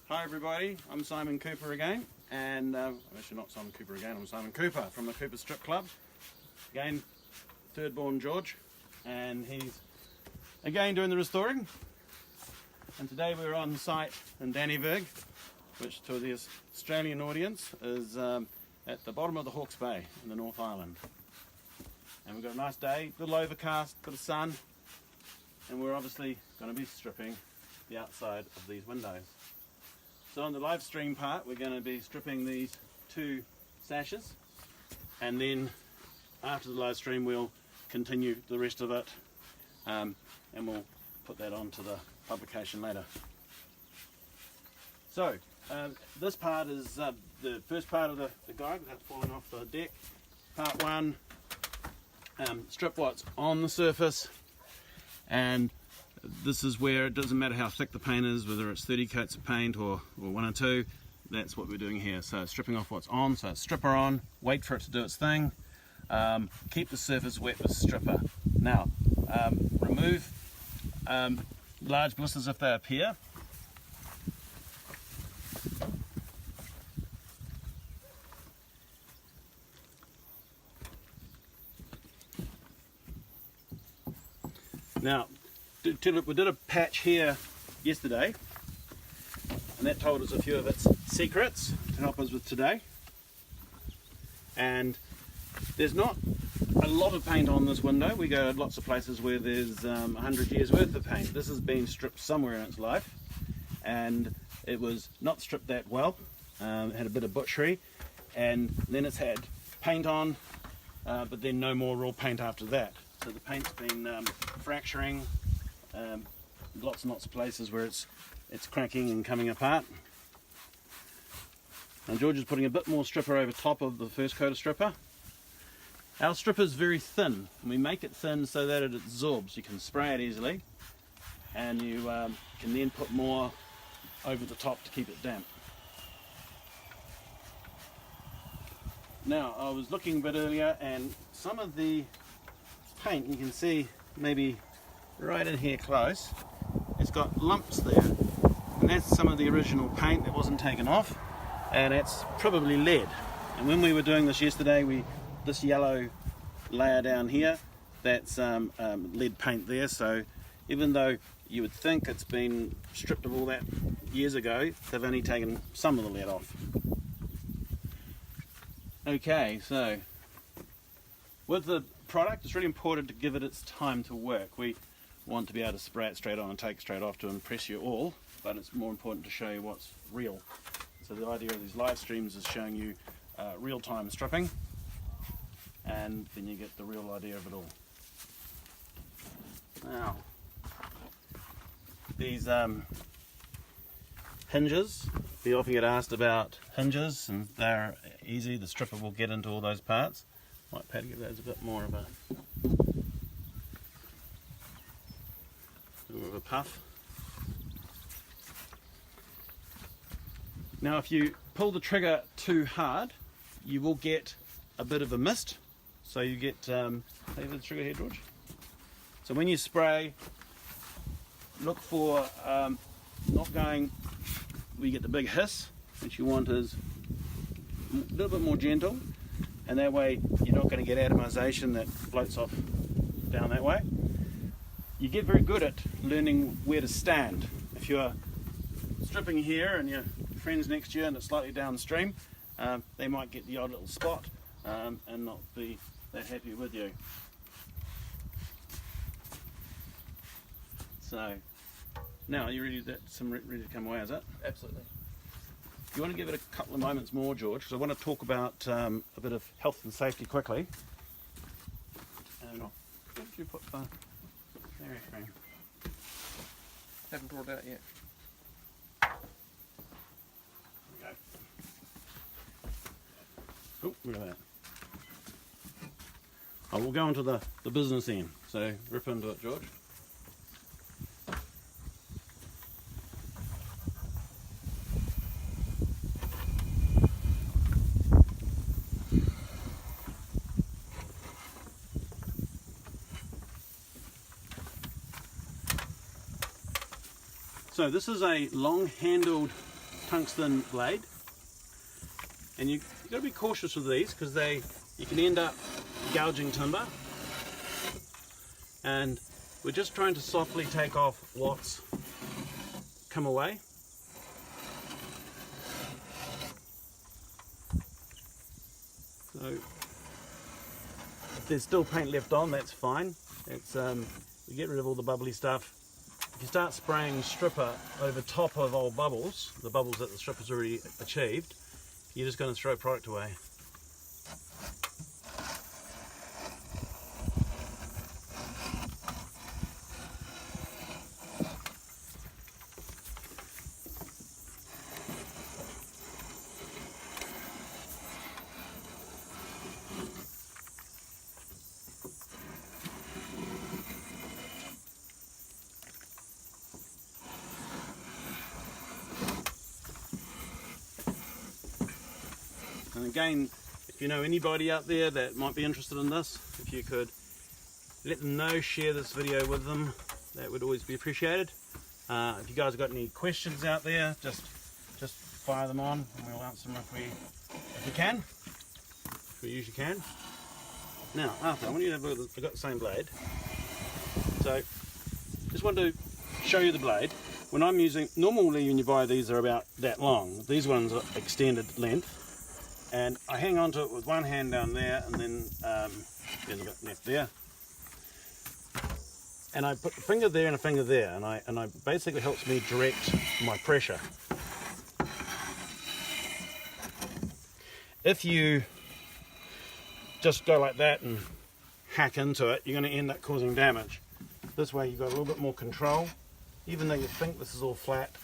Hi everybody, I'm Simon Cooper again, and actually not Simon Cooper again, I'm Simon Cooper from the Cooper Strip Club. Again, third born George, and he's again doing the restoring. And today we're on site in Dannevirke, which to the Australian audience is at the bottom of the Hawke's Bay in the North Island. And we've got a nice day, little overcast, bit of sun, and we're obviously going to be stripping the outside of these windows. So on the live stream part, we're going to be stripping these two sashes, and then after the live stream we'll continue the rest of it, and we'll put that onto the publication later. So this part is the first part of the guide that's falling off the deck. Part one, strip what's on the surface, and this is where it doesn't matter how thick the paint is, whether it's 30 coats of paint or 1 or 2, that's what we're doing here. So stripping off what's on, so stripper on, wait for it to do its thing, keep the surface wet with stripper. Now, remove large blisters if they appear. Now, we did a patch here yesterday, and that told us a few of its secrets to help us with today. And there's not a lot of paint on this window. We go to lots of places where there's 100 years worth of paint. This has been stripped somewhere in its life, and it was not stripped that well. It had a bit of butchery, and then it's had paint on, but then no more raw paint after that. So the paint's been fracturing, lots and lots of places where it's cracking and coming apart. And George is putting a bit more stripper over top of the first coat of stripper. Our stripper is very thin, and we make it thin so that it absorbs. You can spray it easily, and you can then put more over the top to keep it damp. Now, I was looking a bit earlier, and some of the paint, you can see maybe right in here close, it's got lumps there, and that's some of the original paint that wasn't taken off, and it's probably lead. And when we were doing this yesterday, this yellow layer down here, that's lead paint there. So even though you would think it's been stripped of all that years ago, they've only taken some of the lead off. Okay, so with the product, it's really important to give it its time to work. We want to be able to spray it straight on and take it straight off to impress you all, but it's more important to show you what's real. So the idea of these live streams is showing you real-time stripping, and then you get the real idea of it all. Now, these hinges, we often get asked about hinges, and they're easy. The stripper will get into all those parts. Might Pat give those a bit more of a puff. Now, if you pull the trigger too hard, you will get a bit of a mist. So you get, play with the trigger here, George. So when you spray, look for not going, we get the big hiss, which you want is a little bit more gentle. And that way you're not going to get atomization that floats off down that way. You get very good at learning where to stand. If you're stripping here and your friend's next to you and it's slightly downstream, they might get the odd little spot and not be that happy with you. So now are you ready? Ready to come away, is it? Absolutely. You want to give it a couple of moments more, George, because I want to talk about a bit of health and safety quickly. Sure. Did you put the area frame? Haven't brought it out yet. There we go. Oh, look at that. Oh, we'll go into the business end. So rip into it, George. So this is a long-handled tungsten blade, and you've got to be cautious with these because you can end up gouging timber, and we're just trying to softly take off what's come away. So if there's still paint left on, that's fine. It's we get rid of all the bubbly stuff. If you start spraying stripper over top of old bubbles, the bubbles that the stripper's already achieved, you're just going to throw product away. And again, if you know anybody out there that might be interested in this, if you could let them know, share this video with them, that would always be appreciated. If you guys have got any questions out there, just fire them on and we'll answer them if we can. If we usually can. Now, Arthur, I want you to have a look. I've got the same blade. So, just want to show you the blade. When I'm using, normally when you buy these are about that long. These ones are extended length. And I hang on to it with one hand down there, and then there's a bit left there. And I put a finger there and a finger there, and I basically helps me direct my pressure. If you just go like that and hack into it, you're going to end up causing damage. This way you've got a little bit more control. Even though you think this is all flat,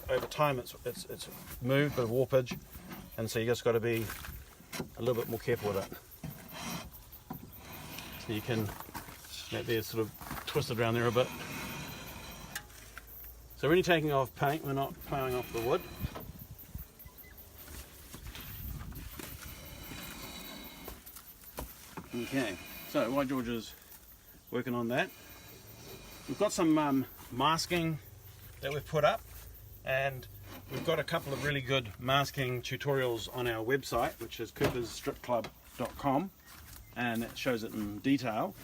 over time it's moved, bit of warpage. And so you just got to be a little bit more careful with it. So you can, that there sort of twisted around there a bit. So we're only taking off paint, we're not ploughing off the wood. Okay, so while George is working on that, we've got some masking that we've put up, and we've got a couple of really good masking tutorials on our website, which is coopersstripclub.com, and it shows it in detail.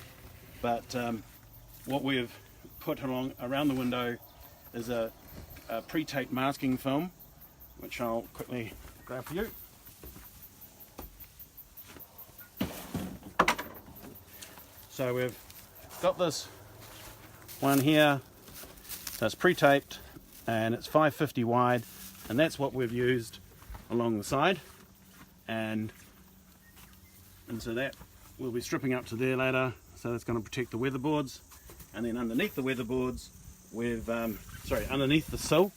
But what we've put around the window is a pre-taped masking film, which I'll quickly grab for you. So we've got this one here that's pre-taped, and it's 550 wide, and that's what we've used along the side, and so that we'll be stripping up to there later, so that's going to protect the weatherboards. And then underneath the weatherboards, we've underneath the sill,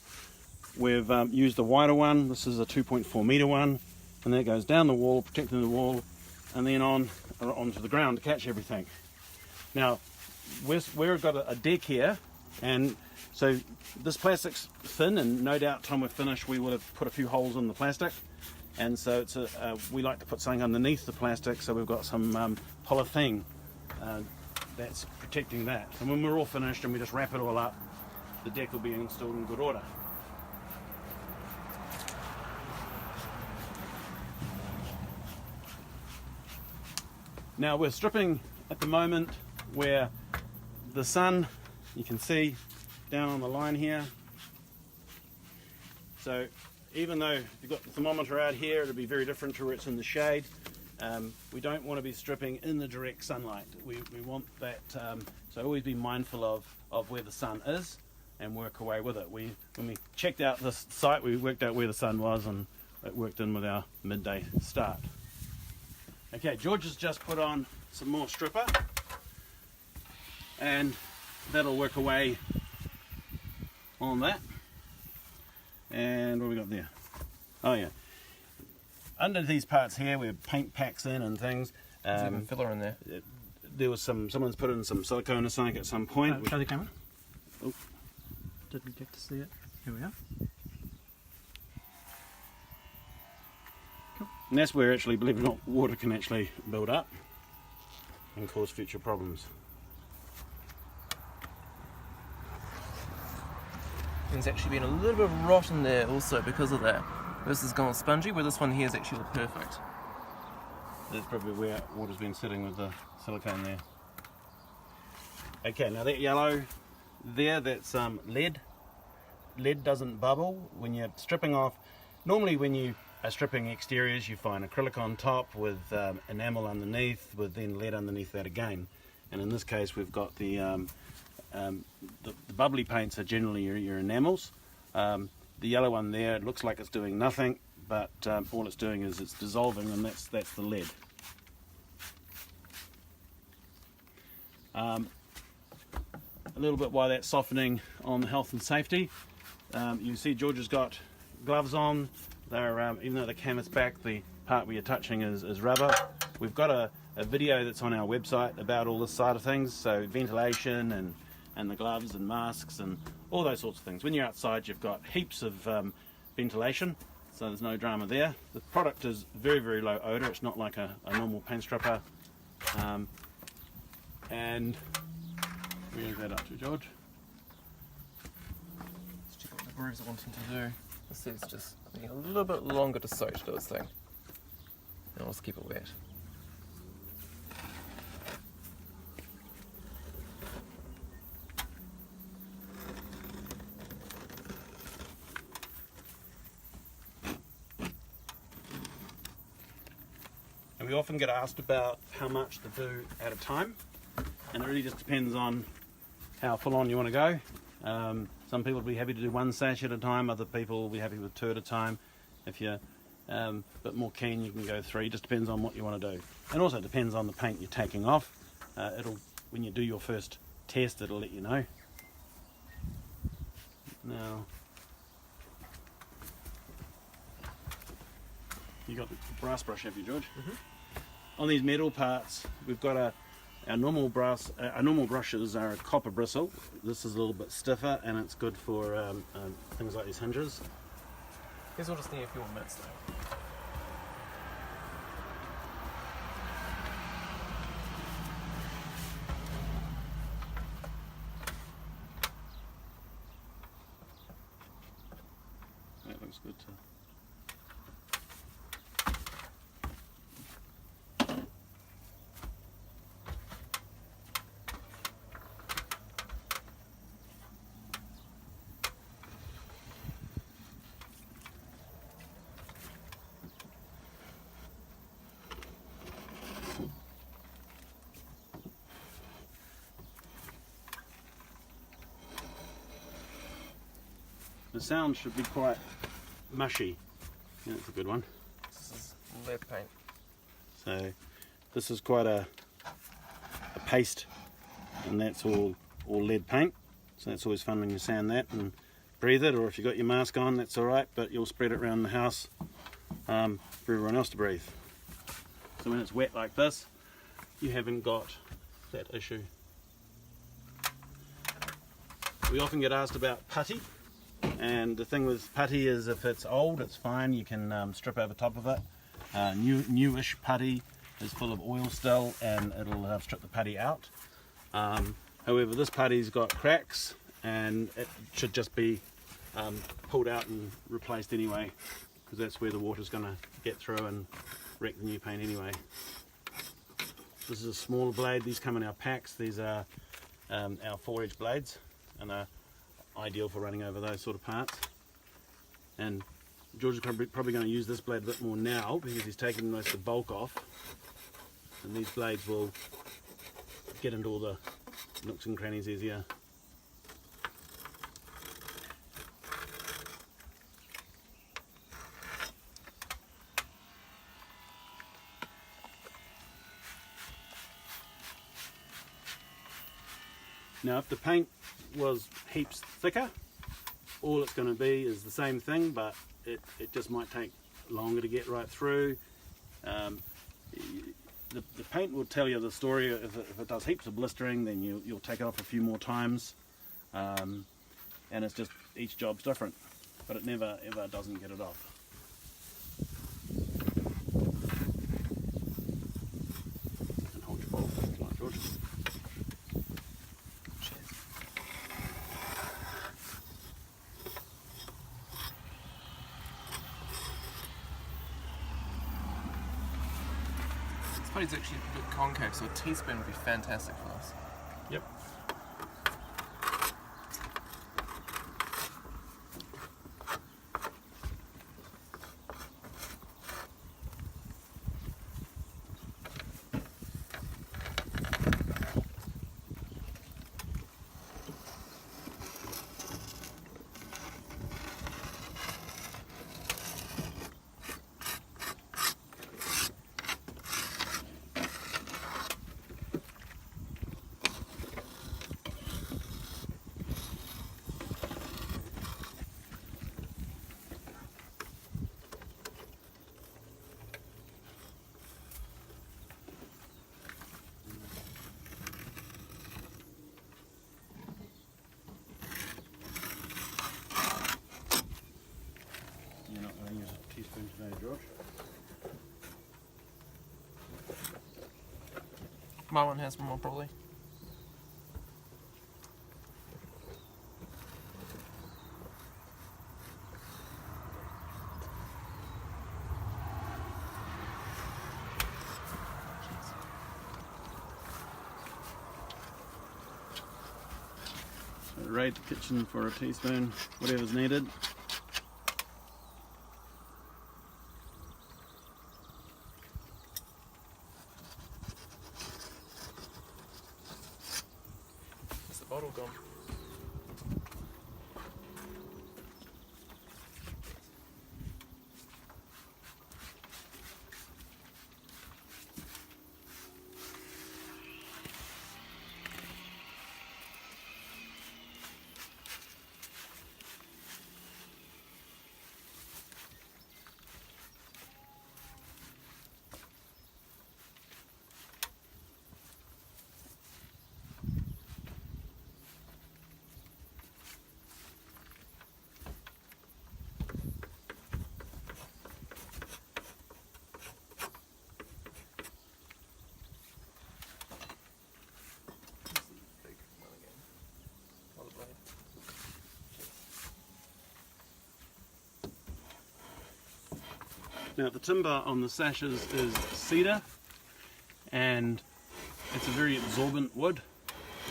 we've used the wider one. This is a 2.4 meter one, and that goes down the wall, protecting the wall, and then onto the ground to catch everything. Now we've got a deck here, and so this plastic's thin, and no doubt time we're finished we would have put a few holes in the plastic, and so it's we like to put something underneath the plastic, so we've got some polythene that's protecting that. And when we're all finished and we just wrap it all up, the deck will be installed in good order. Now we're stripping at the moment where the sun, you can see down on the line here. So even though you've got the thermometer out here, it'll be very different to where it's in the shade. We don't want to be stripping in the direct sunlight. We want that, so always be mindful of where the sun is and work away with it. When we checked out this site, we worked out where the sun was, and it worked in with our midday start. Okay, George has just put on some more stripper, and that'll work away on that. And what have we got there? Oh yeah, under these parts here where paint packs in and things, there's even filler in there. There was someone's put in some silicone or something at some point. Show the camera. Oh. Didn't get to see it. Here we are. Cool. And that's where, actually, believe it or not, water can actually build up and cause future problems. there's actually been a little bit of rot in there also because of that. This has gone spongy, where this one here is actually all perfect. That's probably where water's been sitting with the silicone there. Okay, now that yellow there, that's lead. Lead doesn't bubble when you're stripping off. Normally when you are stripping exteriors, you find acrylic on top with enamel underneath, with then lead underneath that again. And in this case we've got the bubbly paints are generally your enamels. The yellow one there, it looks like it's doing nothing, but all it's doing is it's dissolving, and that's the lead. A little bit why that's softening on the health and safety. You see George has got gloves on. They're even though the canvas back, the part where you're touching is rubber. We've got a video that's on our website about all this side of things, so ventilation and the gloves and masks and all those sorts of things. When you're outside, you've got heaps of ventilation, so there's no drama there. The product is very, very low odour. It's not like a normal paint stripper. And where's that up to, George? Let's check what the grooves are wanting to do. This is just needing a little bit longer to soak to do its thing. And let's keep it wet. And we often get asked about how much to do at a time, and it really just depends on how full on you want to go. Some people will be happy to do one sash at a time, other people will be happy with 2 at a time. If you're a bit more keen, you can go 3. Just depends on what you want to do. And also depends on the paint you're taking off. When you do your first test, it'll let you know. Now, you got the brass brush, have you, George? Mm-hmm. On these metal parts, we've got our normal brushes are a copper bristle. This is a little bit stiffer, and it's good for things like these hinges. These will just need a few more minutes though. That looks good too. The sound should be quite mushy. Yeah, that's a good one. This is lead paint. So this is quite a paste, and that's all lead paint. So that's always fun when you sand that and breathe it, or if you've got your mask on, that's alright, but you'll spread it around the house for everyone else to breathe. So when it's wet like this, you haven't got that issue. We often get asked about putty. And the thing with putty is if it's old, it's fine, you can strip over top of it. Newish putty is full of oil still, and it'll strip the putty out. However, this putty's got cracks, and it should just be pulled out and replaced anyway, because that's where the water's going to get through and wreck the new paint anyway. This is a smaller blade. These come in our packs. These are our 4-edge blades, and are ideal for running over those sort of parts. And George is probably going to use this blade a bit more now because he's taken most of the bulk off, and these blades will get into all the nooks and crannies easier. Now if the paint was heaps thicker, all it's going to be is the same thing, but it just might take longer to get right through. The paint will tell you the story. If it does heaps of blistering, then you'll take it off a few more times, and it's just each job's different, but it never ever doesn't get it off. And hold your ball, like George. putty's actually a bit concave, so a teaspoon would be fantastic for this. Yep. You're not going to use a teaspoon today, George. Marlon has one more probably. So raid the kitchen for a teaspoon, whatever's needed. Is the bottle gone? Big one again. Other blade. Now the timber on the sashes is cedar, and it's a very absorbent wood,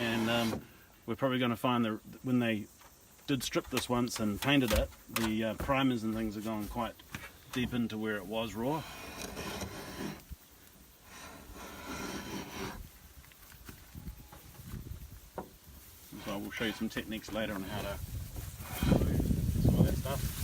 and we're probably going to find that when they did strip this once and painted it, the primers and things are going quite deep into where it was raw. So we'll show you some techniques later on how to do some of that stuff.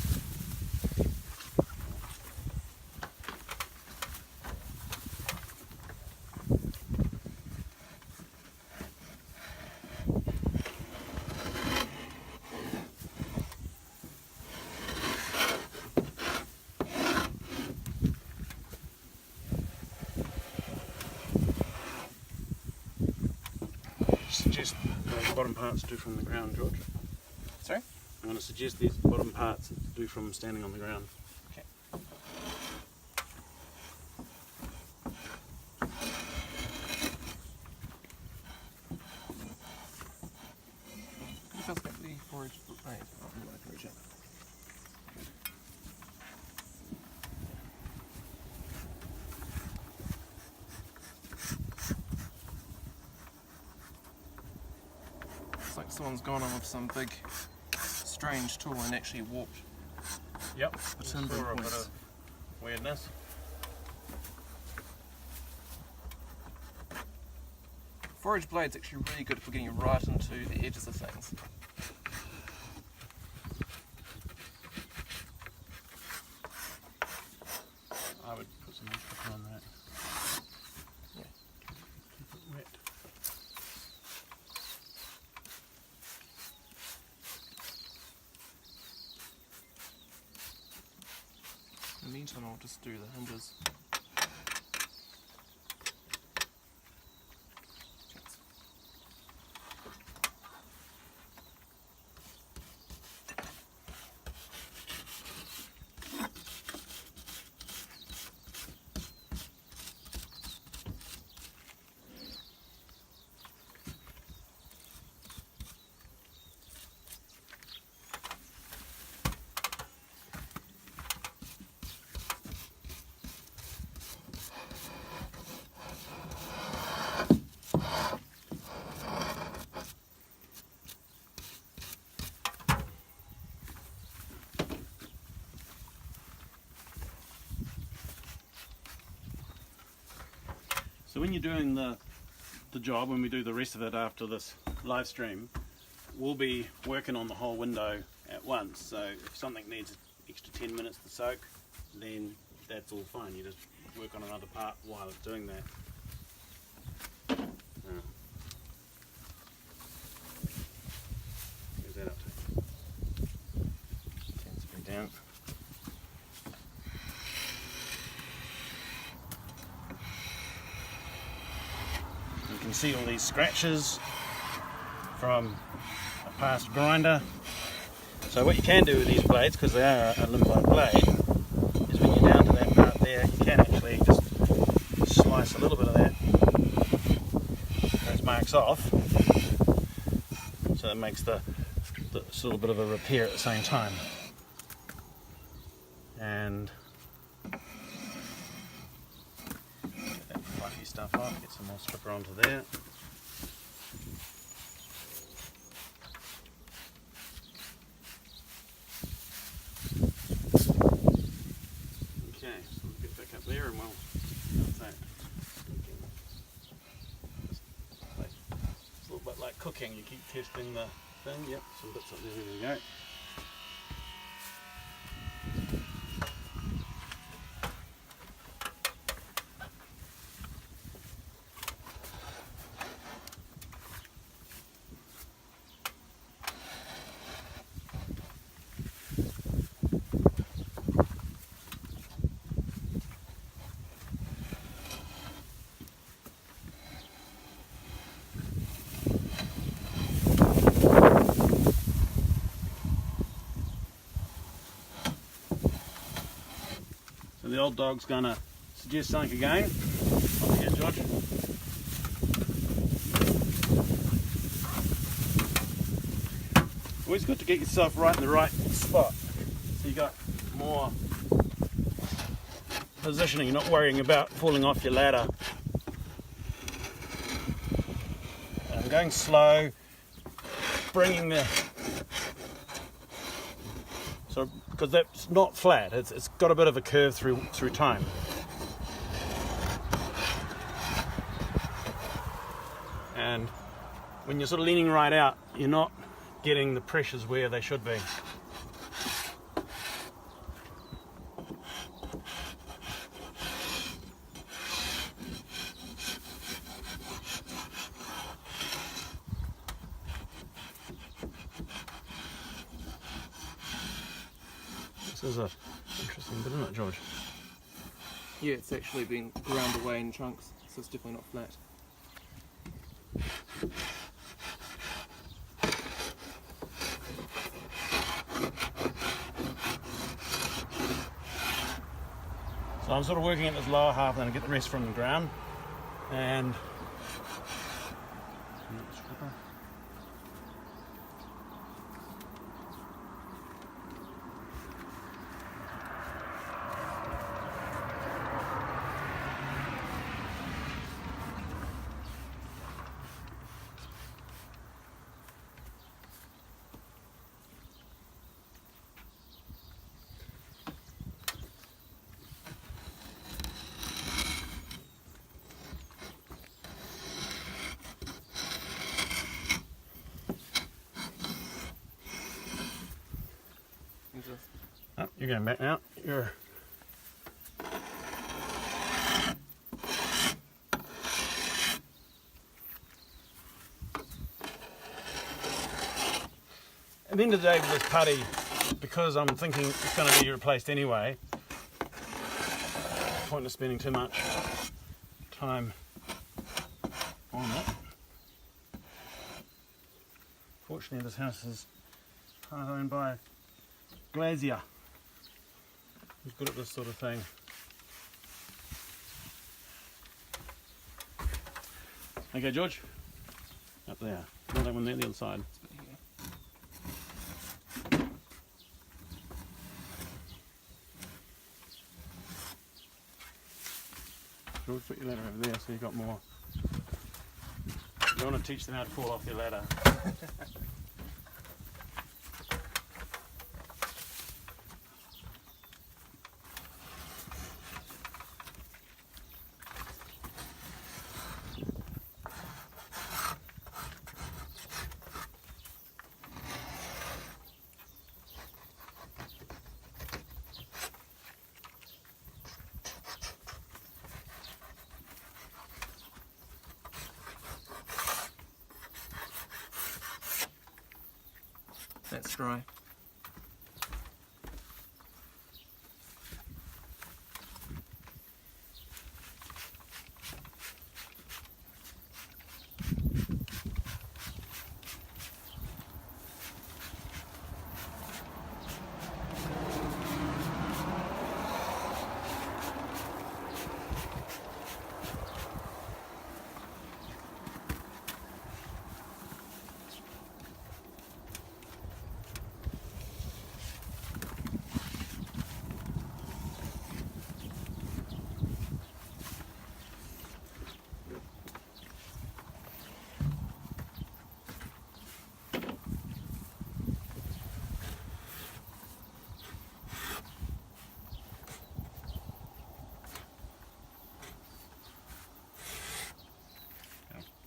Suggest those bottom parts do from the ground, George. Sorry? I'm going to suggest these bottom parts do from standing on the ground. Okay. Could you pass back the forage? Right, I'll do my forage up. Looks like someone's gone on with some big, strange tool and actually warped Yep. the timber For a bit points. of weirdness. Forage blade's actually really good for getting right into the edges of things. I would put some extra on that. Yeah. Keep it wet. In the meantime, I'll just do the hinges. So when you're doing the job, when we do the rest of it after this live stream, we'll be working on the whole window at once. So if something needs extra 10 minutes to soak, then that's all fine. You just work on another part while it's doing that. Where's that up to? 10 spring down. You can see all these scratches from a past grinder. So what you can do with these blades, because they are a limbo blade, is when you're down to that part there, you can actually just slice a little bit of those marks off, so it makes the little bit of a repair at the same time. And get that fluffy stuff off, get some more stripper onto there. Okay, so we'll get back up there and we'll that's that. It's a little bit like cooking, you keep testing the thing. Yep, some bits up there, there we go. So the old dog's gonna suggest something again. Off here, George. Always good to get yourself right in the right spot. So you got more positioning, you're not worrying about falling off your ladder. And I'm going slow, bringing the because that's not flat, it's got a bit of a curve through time. And when you're sort of leaning right out, you're not getting the pressures where they should be. This is a interesting bit, isn't it, George? Yeah, it's actually been ground away in chunks, so it's definitely not flat. So I'm sort of working at this lower half and then I get the rest from the ground. And oh, you're going back now. You're at the end of the day with this putty, because I'm thinking it's going to be replaced anyway, pointless spending too much time on it. Fortunately, this house is part owned by Glazier, who's good at this sort of thing. Okay, George, up there. Not that one there, the other side. George, put your ladder over there so you've got more. You want to teach them how to fall off your ladder. dry.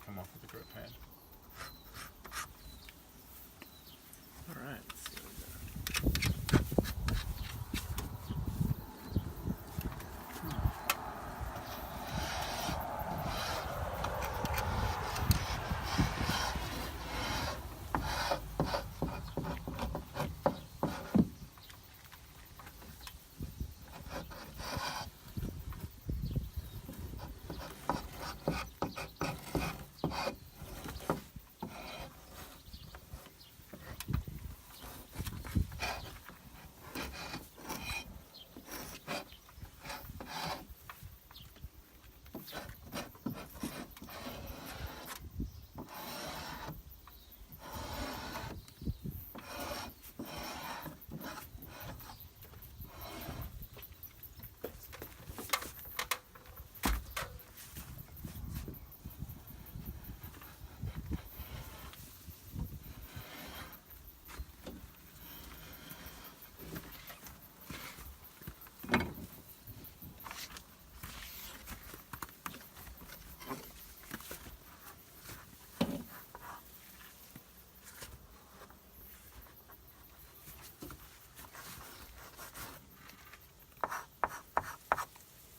Come off with the grip pad. Alright, let's see what we got.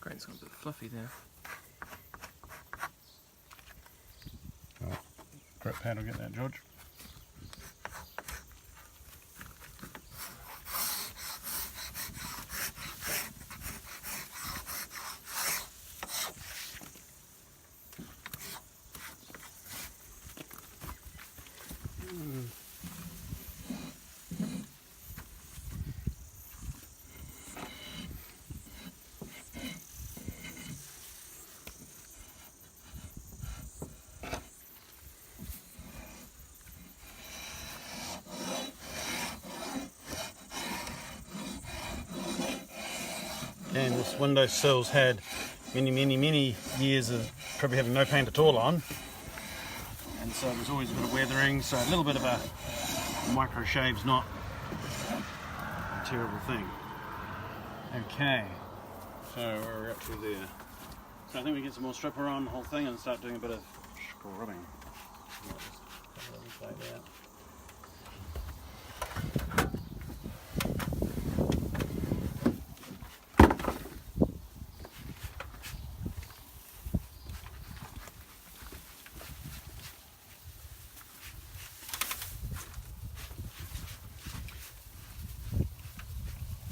Grain's got a bit fluffy there. Grip pad will get that, George. And this windowsill's had many years of probably having no paint at all on, and so there's always a bit of weathering, so a little bit of a micro shave's not a terrible thing. Okay, so where are we up to there? So I think we get some more stripper on the whole thing and start doing a bit of scrubbing. Like that.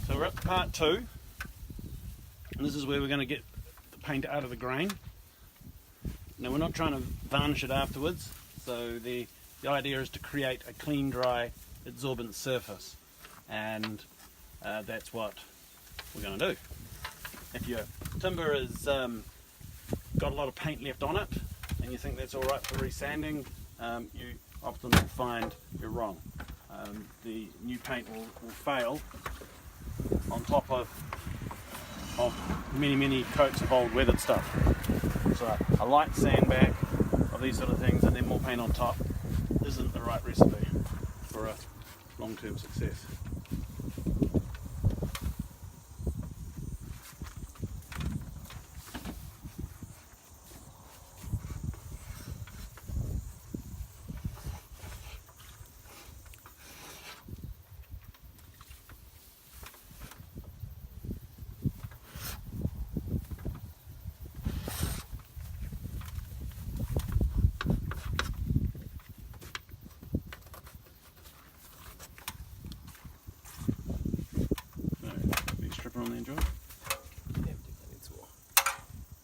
So we're up to part 2, and this is where we're going to get the paint out of the grain. Now we're not trying to varnish it afterwards, so the idea is to create a clean, dry, absorbent surface, and that's what we're going to do. If your timber has got a lot of paint left on it, and you think that's alright for resanding, you often will find you're wrong. The new paint will fail on top of many coats of old weathered stuff. So a light sandbag of these sort of things and then more paint on top isn't the right recipe for a long-term success. on there, George? Yeah, definitely needs more.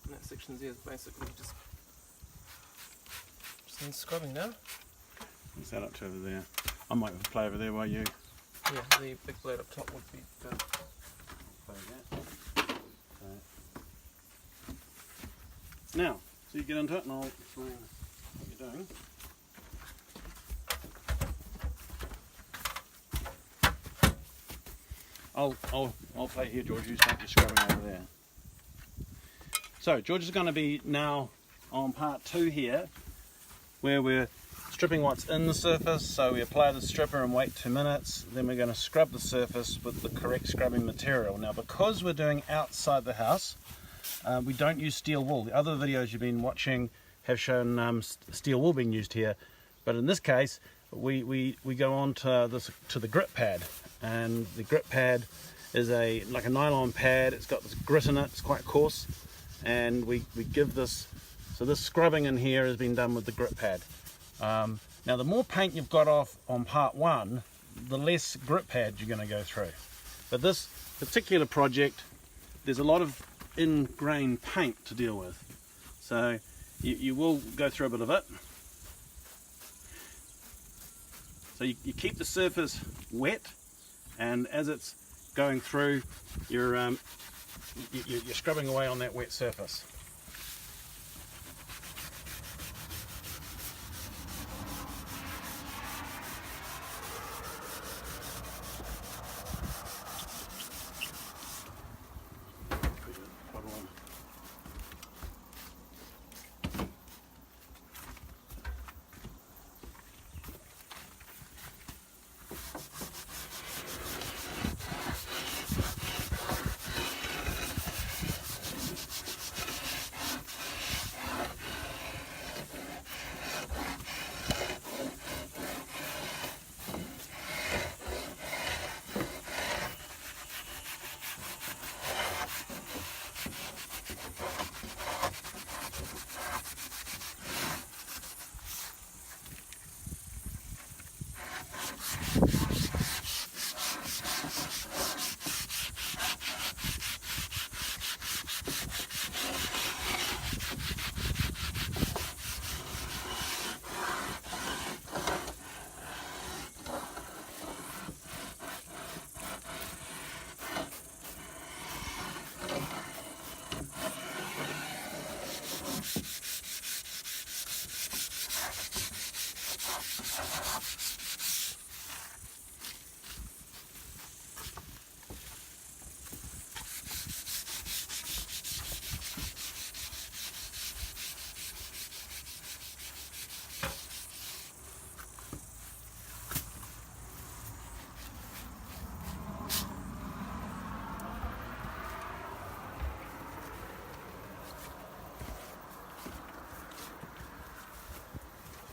And that section here is basically just needs scrubbing now. What's that up to over there? I might play over there while you Yeah, the big blade up top would be good. play that. Now, so you get into it and I'll explain what you're doing. I'll play here, George. You start your scrubbing over there. So George is going to be now on part 2 here, where we're stripping what's in the surface. So we apply the stripper and wait 2 minutes. Then we're going to scrub the surface with the correct scrubbing material. Now, because we're doing outside the house, we don't use steel wool. The other videos you've been watching have shown steel wool being used here, but in this case, we go on to the grip pad, and the grip pad is like a nylon pad. It's got this grit in it. It's quite coarse, and we give this. So this scrubbing in here has been done with the grip pad. Now, the more paint you've got off on part 1, the less grip pad you're going to go through. But this particular project, there's a lot of in-grain paint to deal with, so you will go through a bit of it. So you keep the surface wet, and as it's going through, you're scrubbing away on that wet surface.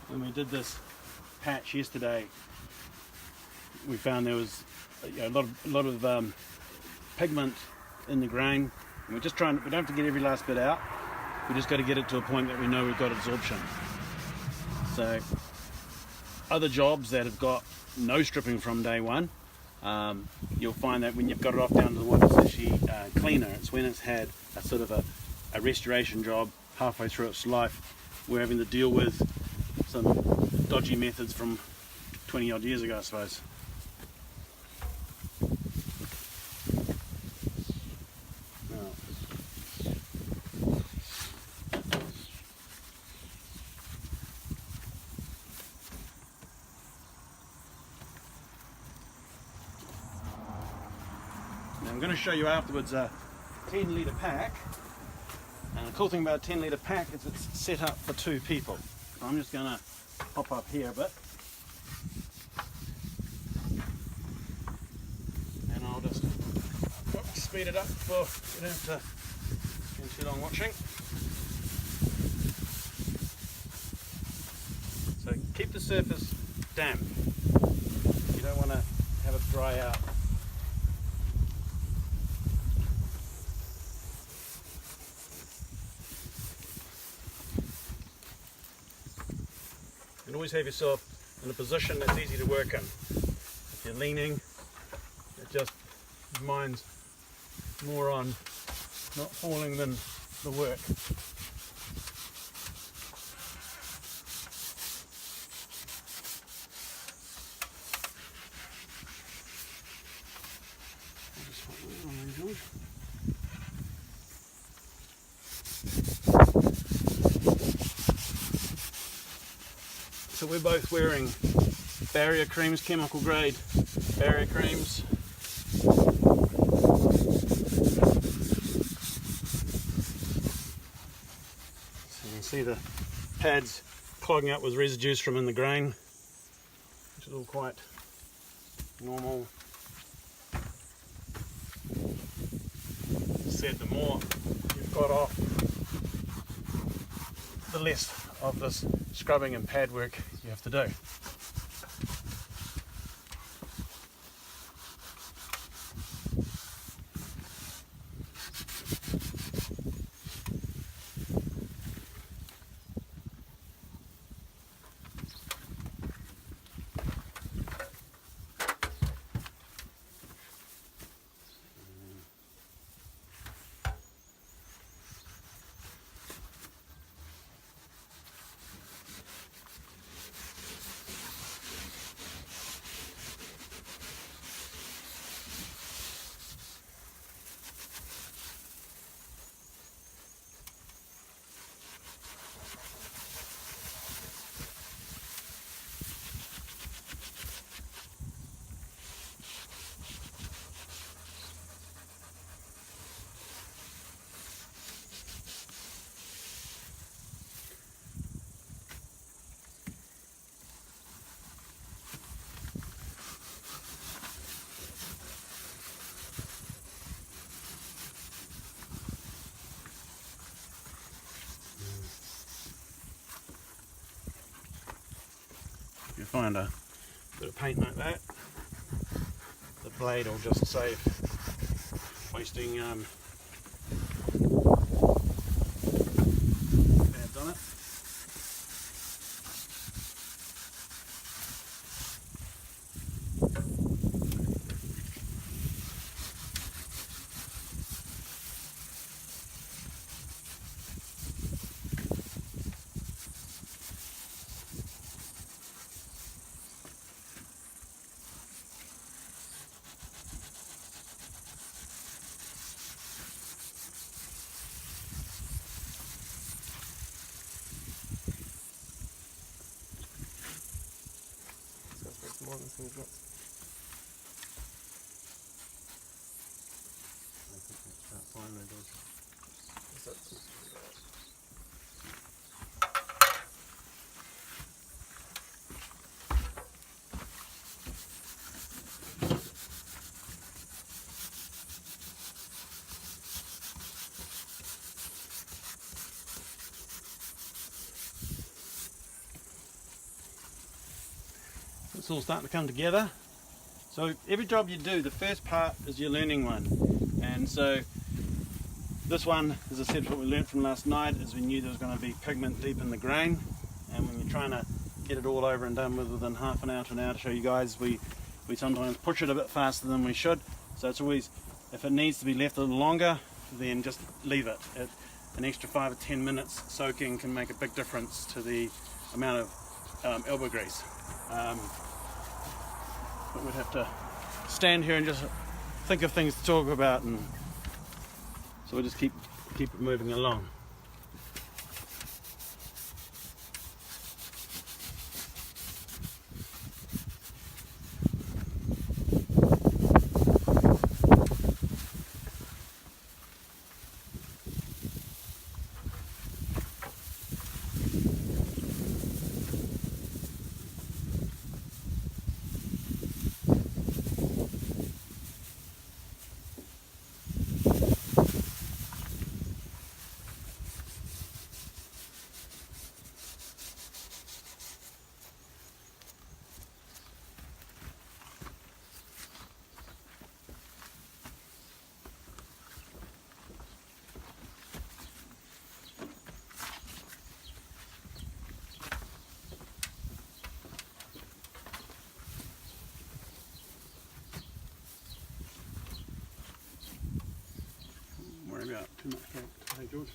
When we did this patch yesterday, we found there was a lot of pigment in the grain, and we don't have to get every last bit out. We just got to get it to a point that we know we've got absorption. So other jobs that have got no stripping from day one, you'll find that when you've got it off down to the one that's actually cleaner, it's when it's had a sort of a restoration job halfway through its life. We're having to deal with some dodgy methods from 20 odd years ago, I suppose. Now I'm going to show you afterwards a 10 litre pack, and the cool thing about a 10 litre pack is it's set up for 2 people. So I'm just going to hop up here a bit, and I'll just speed it up before you don't have to spend too long watching. So keep the surface damp. You don't want to have it dry out. You can always have yourself in a position that's easy to work in. If you're leaning, it just reminds more on not falling than the work. I'll just put that on there, George. So we're both wearing barrier creams, chemical grade barrier creams. So you can see the pads clogging up with residues from in the grain, which is all quite normal. As I said, the more you've got off, the less of this scrubbing and pad work you have to do. If you find a bit of paint like that, the blade will just save wasting pads on it. More than some drops. I think that's about fine there, George. Is that too sweet? It's all starting to come together. So every job you do, the first part is your learning one. And so this one, as I said, what we learned from last night is we knew there was going to be pigment deep in the grain. And when you're trying to get it all over and done with within half an hour to an hour to show you guys, we sometimes push it a bit faster than we should. So it's always, if it needs to be left a little longer, then just leave it. An extra 5 or 10 minutes soaking can make a big difference to the amount of elbow grease. But we'd have to stand here and just think of things to talk about, and so we'll just keep it moving along. worry about too much today, George.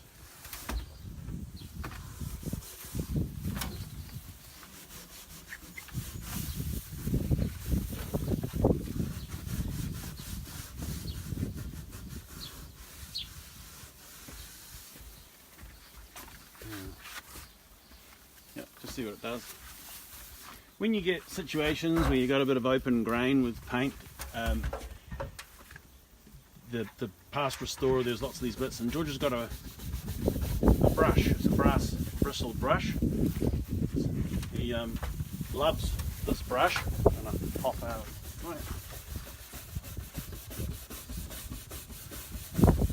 Yep, just see what it does. When you get situations where you've got a bit of open grain with paint, the past restorer, there's lots of these bits, and George has got a brush. It's a brass bristled brush. He loves this brush. I'm going to pop out. Right.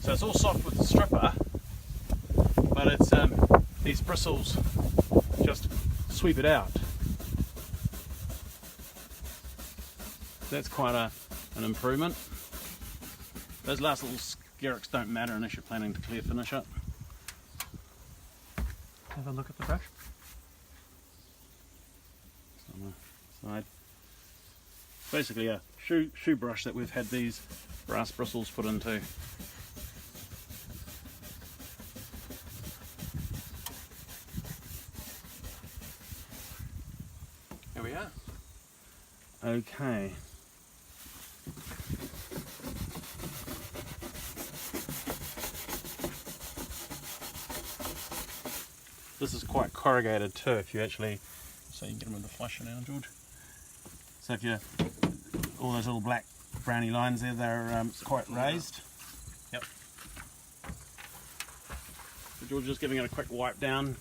So it's all soft with the stripper, but it's these bristles just sweep it out. That's quite an improvement. Those last little skerricks don't matter unless you're planning to clear finish it. Have a look at the brush. It's on the side. Basically a shoe brush that we've had these brass bristles put into. Here we are. Okay. This is quite corrugated too, if you actually, so you can get them with the flusher now, George. So if you, all those little black browny lines there, they're quite raised. Yep. So George just giving it a quick wipe down.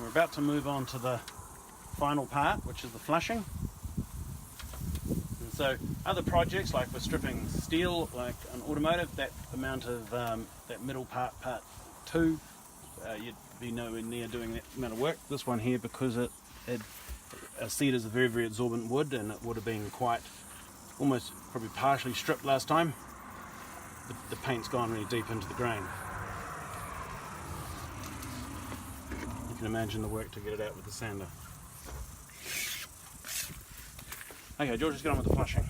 We're about to move on to the final part, which is the flushing. And so other projects, like we're stripping steel, like an automotive, that amount of that middle part 2, you'd be nowhere near doing that amount of work. This one here, because cedar is a very, very absorbent wood, and it would have been quite, almost probably partially stripped last time. The paint's gone really deep into the grain. You can imagine the work to get it out with the sander. Okay, George, let's get on with the flushing.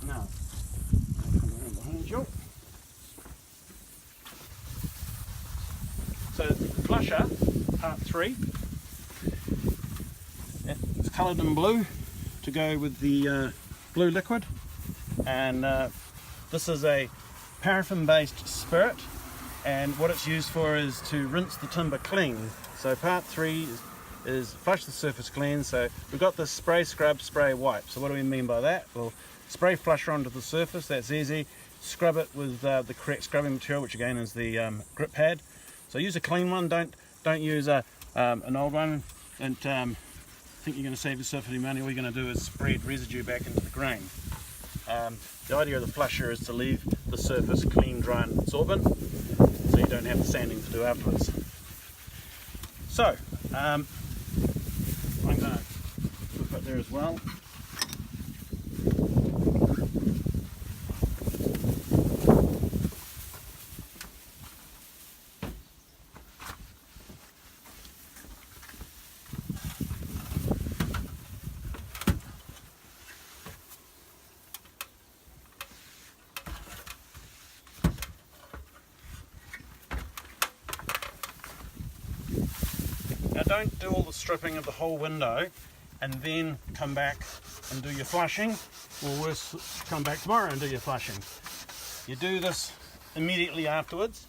Now, I'll come around behind you. So the flusher, part 3, it's coloured in blue to go with the blue liquid, and this is a paraffin based spirit, and what it's used for is to rinse the timber clean. So part 3 is flush the surface clean. So we've got this spray, scrub, spray, wipe. So what do we mean by that? Well, spray flusher onto the surface, that's easy. Scrub it with the correct scrubbing material, which again is the grip pad. So use a clean one, don't use an old one, and think you're going to save yourself any money. All you're going to do is spread residue back into the grain. The idea of the flusher is to leave the surface clean, dry and absorbent, so you don't have the sanding to do afterwards. So, I'm going to put it there as well. Now don't do all the stripping of the whole window and then come back and do your flushing, or worse, come back tomorrow and do your flushing. You do this immediately afterwards,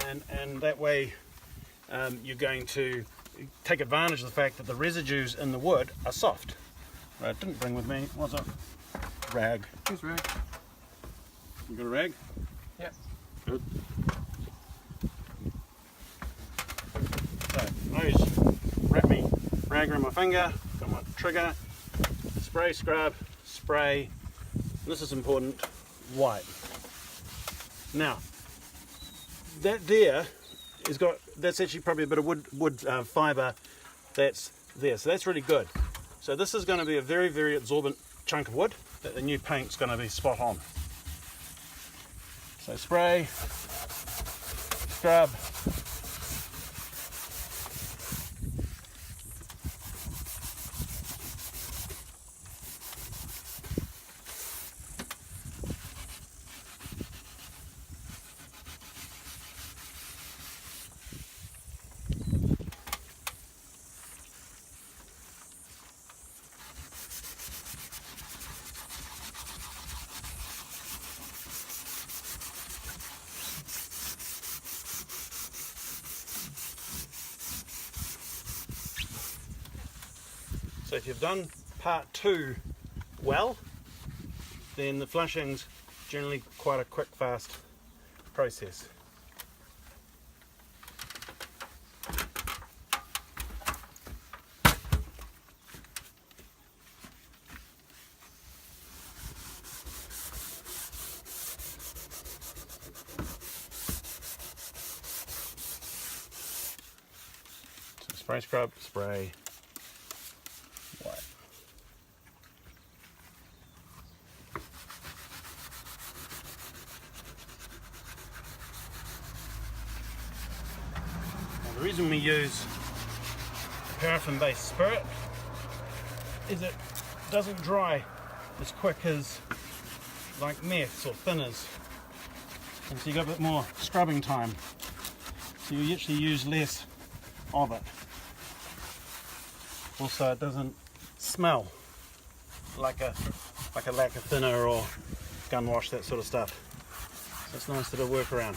and that way you're going to take advantage of the fact that the residues in the wood are soft. What I didn't bring with me was a rag. Here's rag. You got a rag? Yep. Good. So I just wrap me rag around my finger, got my trigger, spray, scrub, spray, this is important, white. Now, that there that's actually probably a bit of wood fibre that's there, so that's really good. So this is going to be a very, very absorbent chunk of wood that the new paint's going to be spot on. So spray, scrub. So if you've done part 2 well, then the flushing's generally quite a quick, fast process. So spray, scrub, spray. White. Now the reason we use paraffin-based spirit is it doesn't dry as quick as like meths or thinners, and so you got a bit more scrubbing time, so you actually use less of it. Also, it doesn't smell like a lacquer thinner or gun wash, that sort of stuff. So it's nice to do a workaround.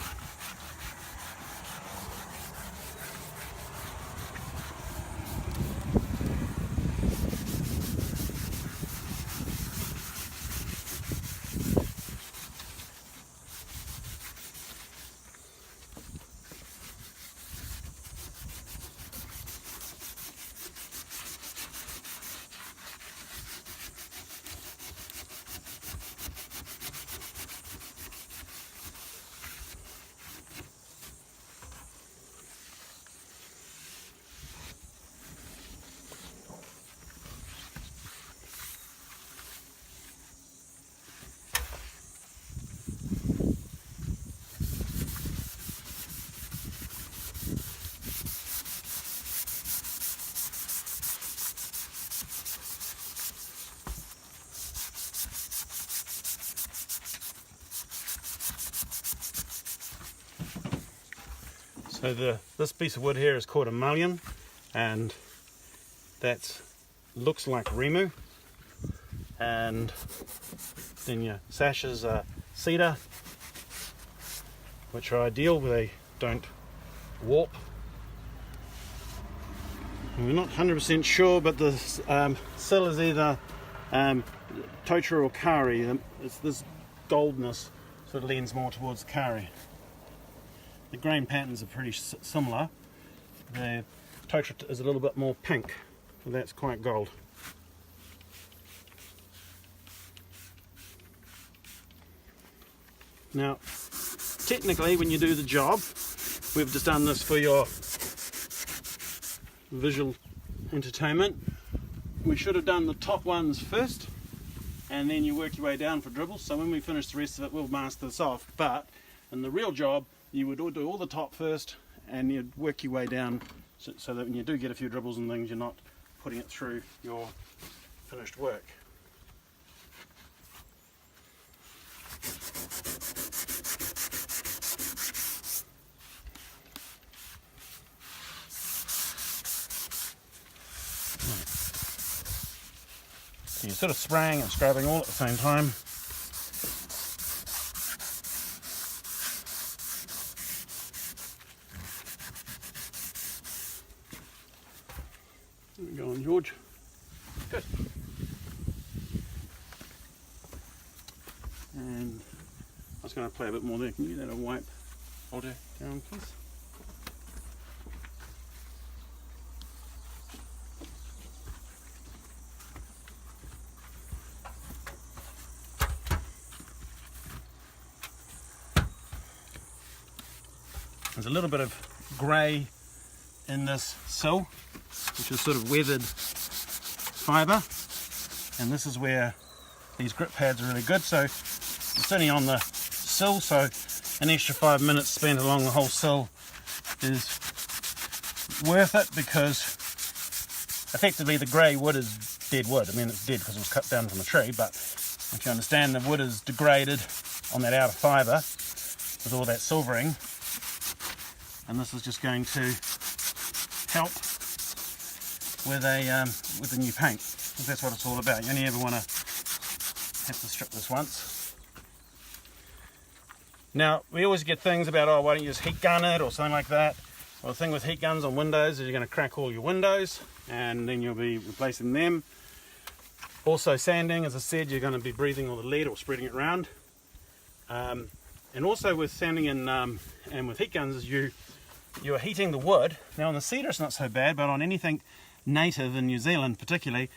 So this piece of wood here is called a mullein, and that looks like Remu. And then your sashes are cedar, which are ideal, they don't warp. And we're not 100% sure, but the sill is either Totara or Kari. It's this goldness sort of leans more towards Kari. The grain patterns are pretty similar. The Totara is a little bit more pink, so that's quite gold. Now, technically, when you do the job, we've just done this for your visual entertainment. We should have done the top ones first, and then you work your way down for dribbles. So when we finish the rest of it, we'll mask this off. But in the real job, you would do all the top first, and you'd work your way down so that when you do get a few dribbles and things, you're not putting it through your finished work. So you're sort of spraying and scrubbing all at the same time. There we go on, George. Good. And I was going to play a bit more there. Can you get that a wipe? I'll do. Down, please. There's a little bit of grey in this sill, which is sort of weathered fibre, and this is where these grip pads are really good. So it's only on the sill, so an extra 5 minutes spent along the whole sill is worth it, because effectively the grey wood is dead wood. I mean, it's dead because it was cut down from a tree, but if you understand, the wood is degraded on that outer fibre with all that silvering, and this is just going to help with a new paint, because that's what it's all about. You only ever want to have to strip this once. Now, we always get things about, oh, why don't you just heat gun it or something like that. Well, the thing with heat guns on windows is you're going to crack all your windows, and then you'll be replacing them. Also sanding, as I said, you're going to be breathing all the lead or spreading it around. And also with sanding and with heat guns, is you're heating the wood. Now on the cedar it's not so bad, but on anything native in New Zealand particularly,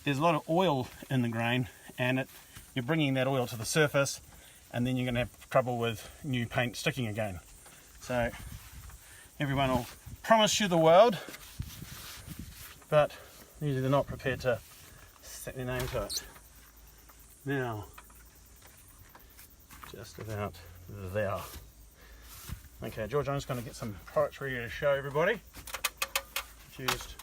there's a lot of oil in the grain, and you're bringing that oil to the surface, and then you're going to have trouble with new paint sticking again. So everyone will promise you the world, but usually they're not prepared to set their name to it. Now, just about there. Okay, George, I'm just going to get some products ready to show everybody. Just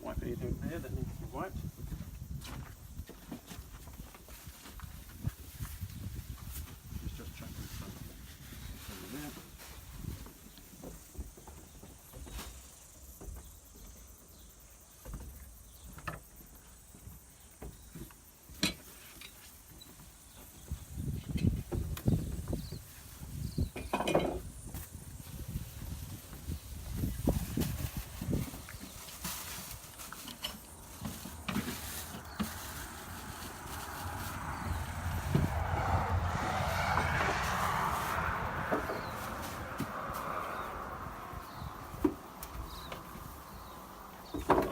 wipe anything there that needs to be wiped. Just chuck this over there.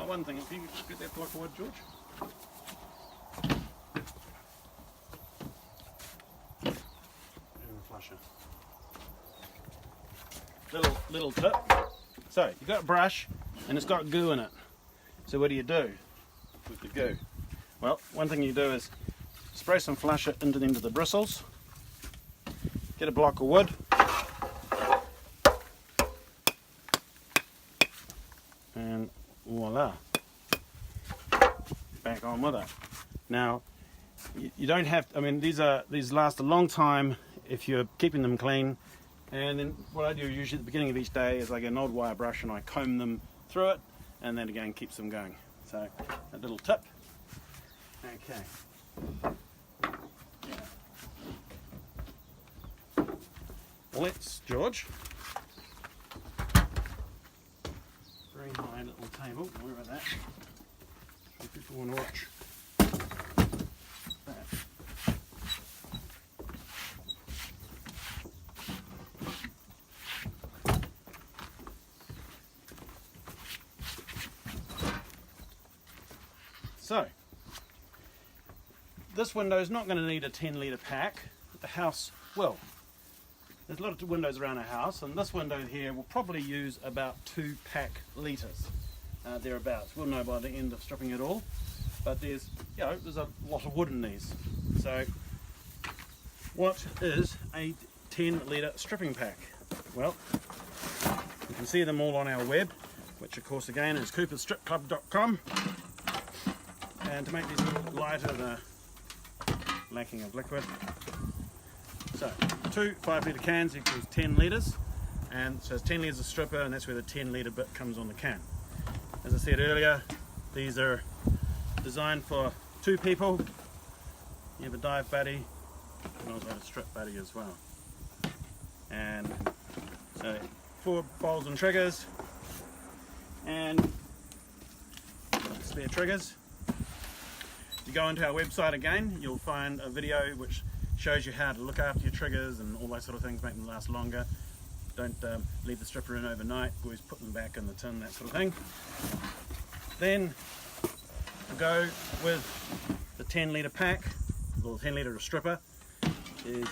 One thing, if you could just get that block of wood, George. And the flusher. Little tip. So you've got a brush and it's got goo in it. So what do you do with the goo? Well, one thing you do is spray some flusher into the bristles. Get a block of wood. And voila, back on with it. Now you don't have, I mean, these last a long time if you're keeping them clean. And then what I do usually at the beginning of each day is I get an old wire brush and I comb them through it, and then again keeps them going. So a little tip. Okay, let's, George, bring my little table, worry about that, so people want to watch that. So, this window is not going to need a 10 litre pack. The house will. There's a lot of windows around our house, and this window here will probably use about 2 pack litres, thereabouts. We'll know by the end of stripping it all, but there's a lot of wood in these. So, what is a 10 litre stripping pack? Well, you can see them all on our web, which of course again is cooperstripclub.com. And to make these a little lighter, they're lacking of liquid. So, 2 5 litre cans equals 10 litres, and so it's 10 litres of stripper, and that's where the 10 litre bit comes on the can. As I said earlier, these are designed for 2 people. You have a dive buddy, and also a strip buddy as well. And so 4 bowls and triggers, and spare triggers. If you go into our website again, you'll find a video which shows you how to look after your triggers and all those sort of things, make them last longer. Don't leave the stripper in overnight, always put them back in the tin, that sort of thing. Then we'll go with the 10 litre pack, or the 10 litre stripper. is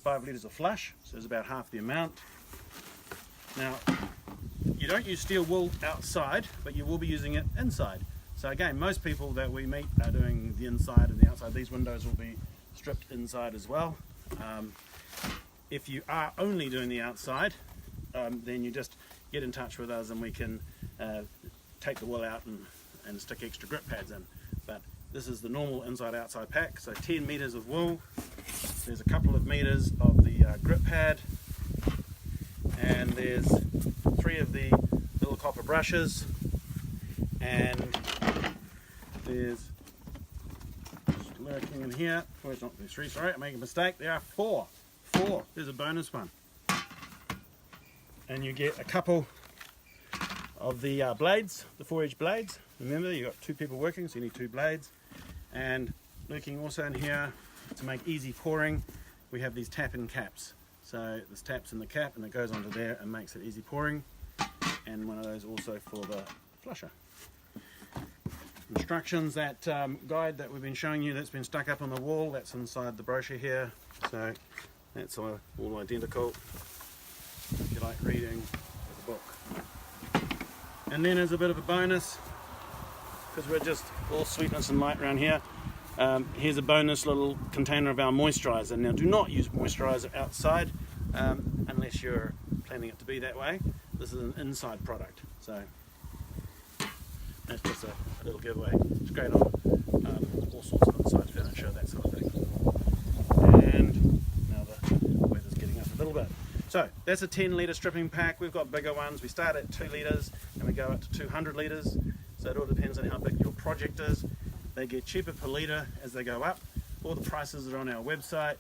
5 litres of flush, so it's about half the amount. Now, you don't use steel wool outside, but you will be using it inside. So again, most people that we meet are doing the inside and the outside. These windows will be stripped inside as well. If you are only doing the outside, then you just get in touch with us and we can take the wool out and stick extra grip pads in. But this is the normal inside-outside pack, so 10 metres of wool. There's a couple of metres of the grip pad, and there's 3 of the little copper brushes, and there's, just lurking in here, oh, it's not there's 3, sorry, I made a mistake, there are 4. There's a bonus one. And you get a couple of the blades, the 4-edge blades. Remember, you've got 2 people working, so you need 2 blades. And lurking also in here, to make easy pouring, we have these tap-in caps. So this taps in the cap and it goes onto there and makes it easy pouring. And one of those also for the flusher. Instructions, that guide that we've been showing you that's been stuck up on the wall, that's inside the brochure here. So that's all identical, if you like reading the book. And then as a bit of a bonus, because we're just all sweetness and light around here, here's a bonus little container of our moisturiser. Now, do not use moisturiser outside unless you're planning it to be that way. This is an inside product, so that's just a little giveaway. It's great on all sorts of inside furniture, that sort of thing. And now the weather's getting up a little bit. So that's a 10 litre stripping pack. We've got bigger ones. We start at 2 litres and we go up to 200 litres. So it all depends on how big your project is. They get cheaper per litre as they go up. All the prices are on our website,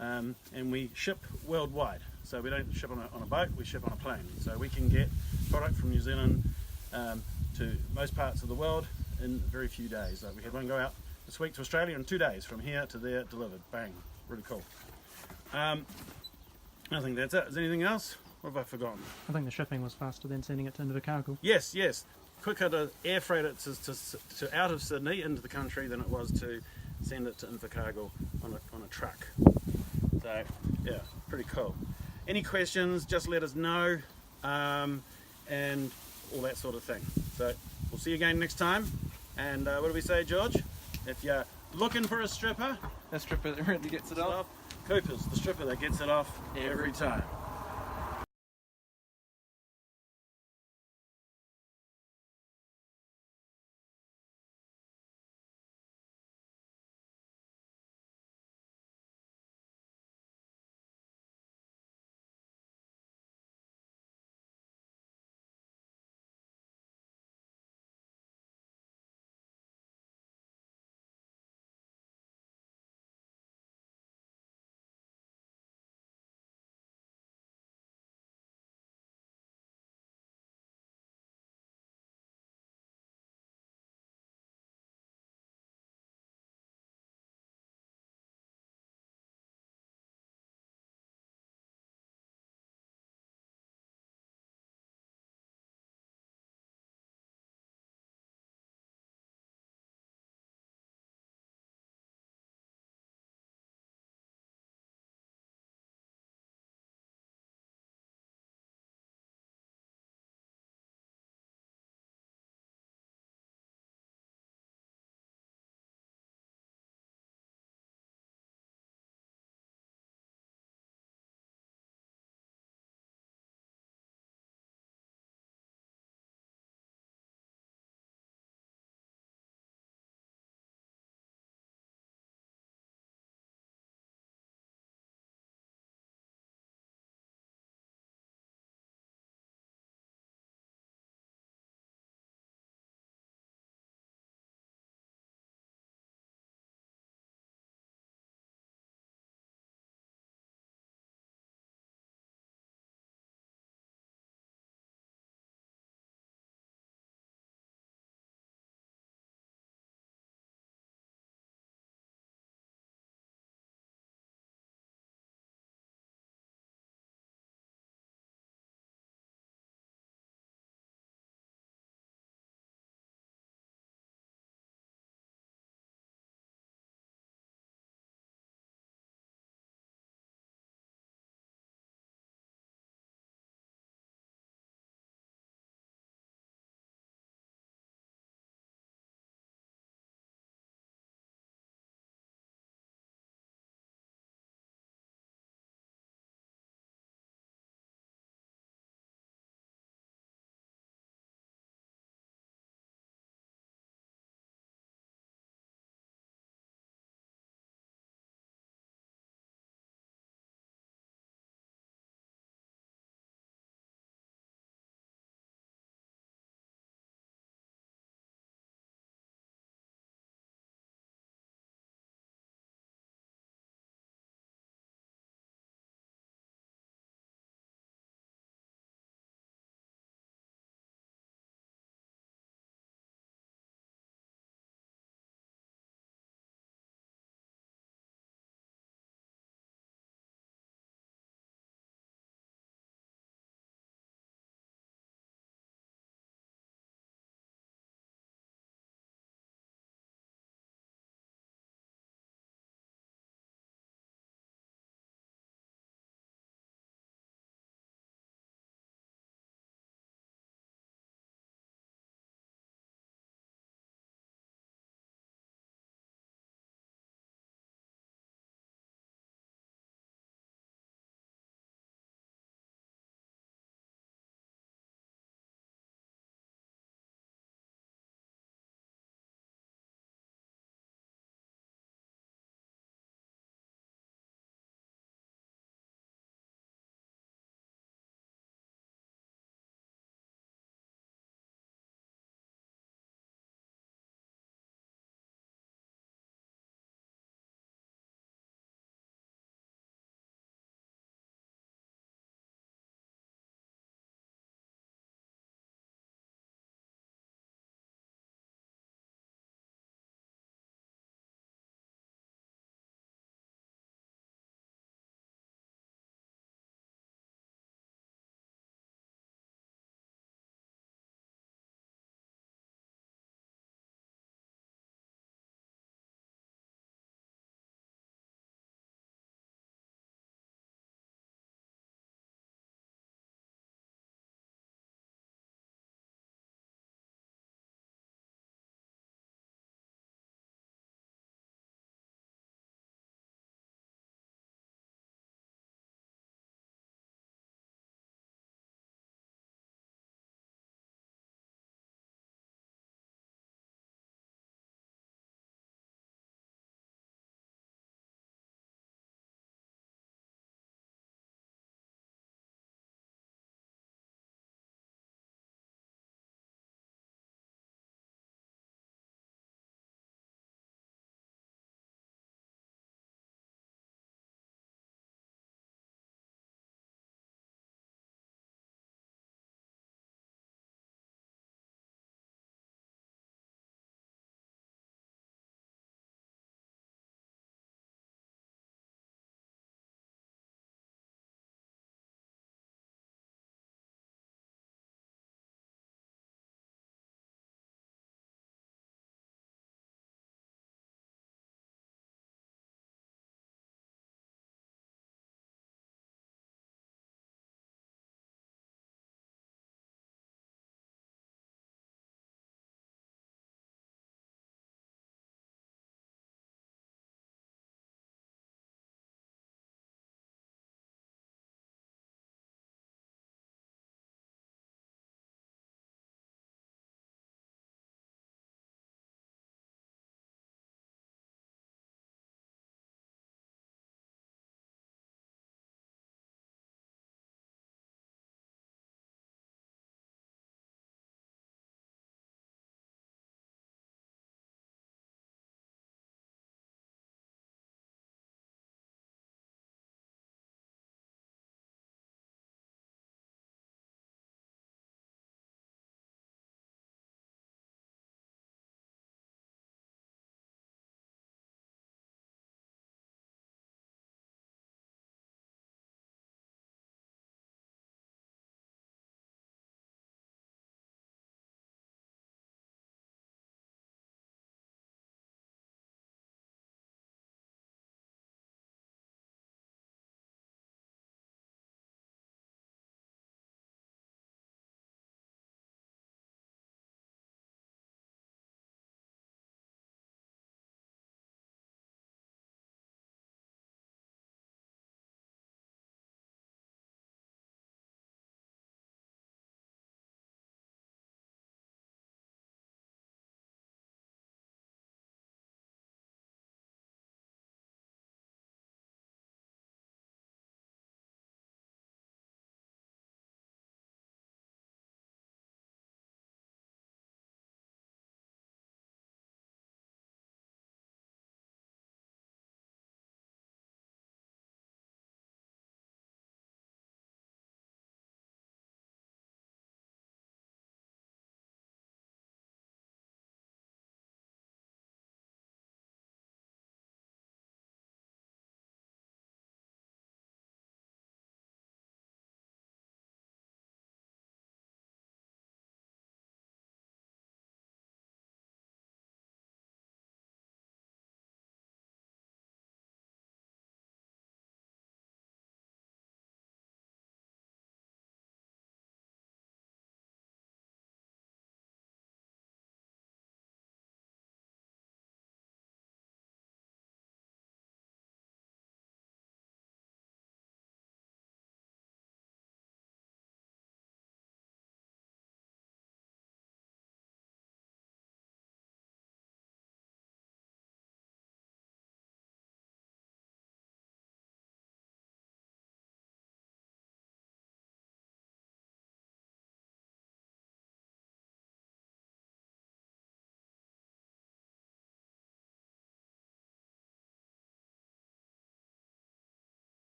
and we ship worldwide. So we don't ship on a boat, we ship on a plane. So we can get product from New Zealand to most parts of the world in very few days. Like we had one go out this week to Australia in 2 days, from here to there, delivered. Bang, really cool. I think that's it. Is there anything else? What have I forgotten? I think the shipping was faster than sending it to Invercargill. Yes. Quicker to air freight it to out of Sydney into the country than it was to send it to Invercargill on a truck. So yeah, pretty cool. Any questions, just let us know, and all that sort of thing. So we'll see you again next time. And what do we say, George? If you're looking for a stripper, A stripper that really gets it off. Cooper's the stripper that gets it off every time.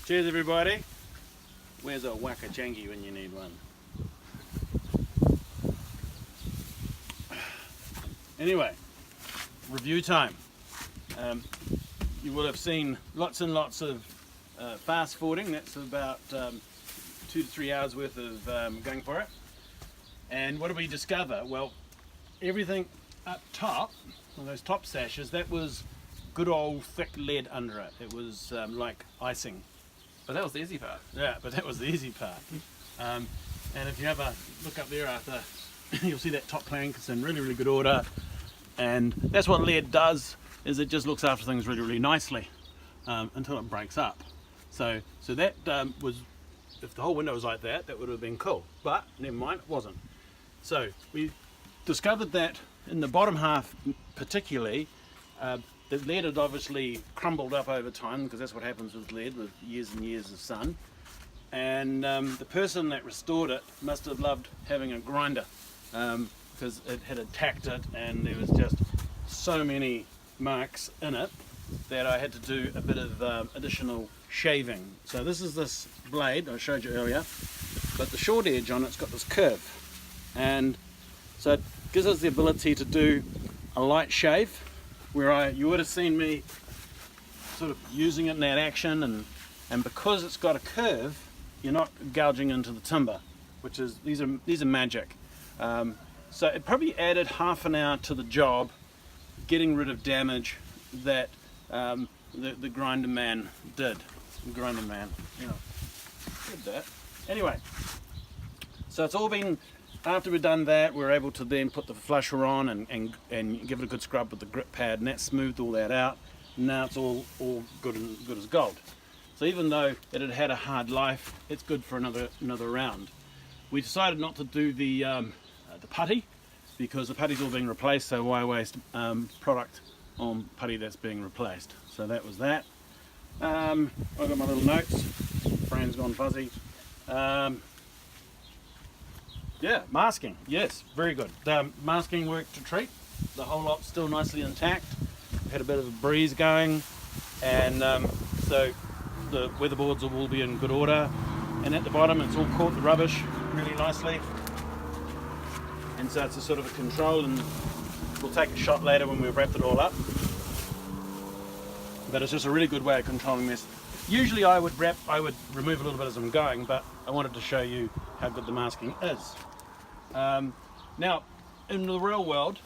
Cheers, everybody. Where's a Wakajangi when you need one? Anyway, review time. You will have seen lots and lots of fast forwarding. That's about 2 to 3 hours worth of going for it. And what did we discover? Well, everything up top, well, those top sashes, that was good old thick lead under it. It was like icing. But that was the easy part. Yeah, but that was the easy part. And if you have a look up there, Arthur, you'll see that top plank is in really, really good order. And that's what lead does, is it just looks after things really, really nicely until it breaks up. So that was, if the whole window was like that, that would have been cool. But never mind, it wasn't. So we discovered that in the bottom half particularly, the lead had obviously crumbled up over time, because that's what happens with lead, with years and years of sun. And the person that restored it must have loved having a grinder, because it had attacked it and there was just so many marks in it that I had to do a bit of additional shaving. So this is this blade I showed you earlier, but the short edge on it's got this curve, and so it gives us the ability to do a light shave, where you would have seen me sort of using it in that action, and because it's got a curve, you're not gouging into the timber, which is, these are magic. So it probably added half an hour to the job, getting rid of damage that the grinder man did. Grinder man, you know, did that. Anyway, so it's all been, after we've done that, we're able to then put the flusher on and give it a good scrub with the grip pad, and that smoothed all that out. Now it's all good as gold. So even though it had had a hard life, it's good for another round. We decided not to do the putty, because the putty's all being replaced, so why waste product on putty that's being replaced. So that was that. I've got my little notes. Brain's gone fuzzy. Yeah, masking. Yes, very good. The masking worked to treat. The whole lot's still nicely intact. We had a bit of a breeze going, and so the weatherboards will all be in good order. And at the bottom, it's all caught the rubbish really nicely. And so it's a sort of a control, and we'll take a shot later when we've wrapped it all up. But it's just a really good way of controlling this. Usually I would remove a little bit as I'm going, but I wanted to show you how good the masking is. Now, in the real world,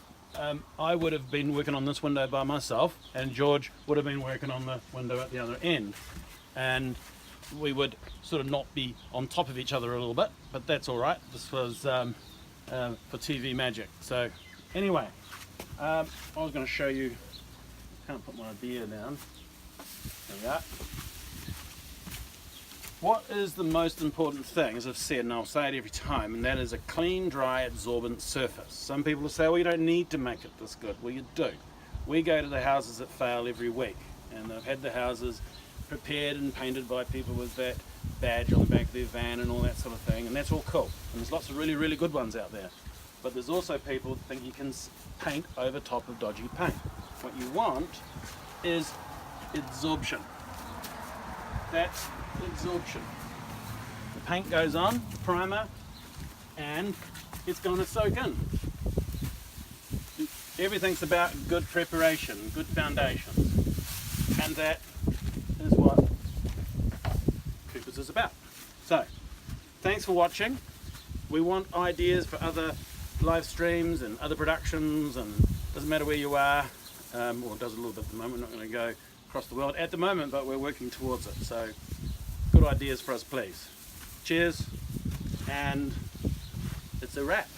I would have been working on this window by myself, and George would have been working on the window at the other end. And we would sort of not be on top of each other a little bit, but that's all right. This was for TV magic. So anyway, I was going to show you, can't put my beer down. There we are. What is the most important thing, as I've said, and I'll say it every time, and that is a clean, dry, absorbent surface. Some people will say, well, you don't need to make it this good. Well, you do. We go to the houses that fail every week, and I've had the houses prepared and painted by people with that badge on the back of their van and all that sort of thing, and that's all cool. And there's lots of really, really good ones out there. But there's also people that think you can paint over top of dodgy paint. What you want is absorption. That's absorption. The paint goes on, the primer, and it's going to soak in. Everything's about good preparation, good foundations, and that is what Coopers is about. So, thanks for watching. We want ideas for other live streams and other productions, and doesn't matter where you are, or it does a little bit at the moment. We're not going to go across the world at the moment, but we're working towards it. So, good ideas for us, please. Cheers, and it's a wrap.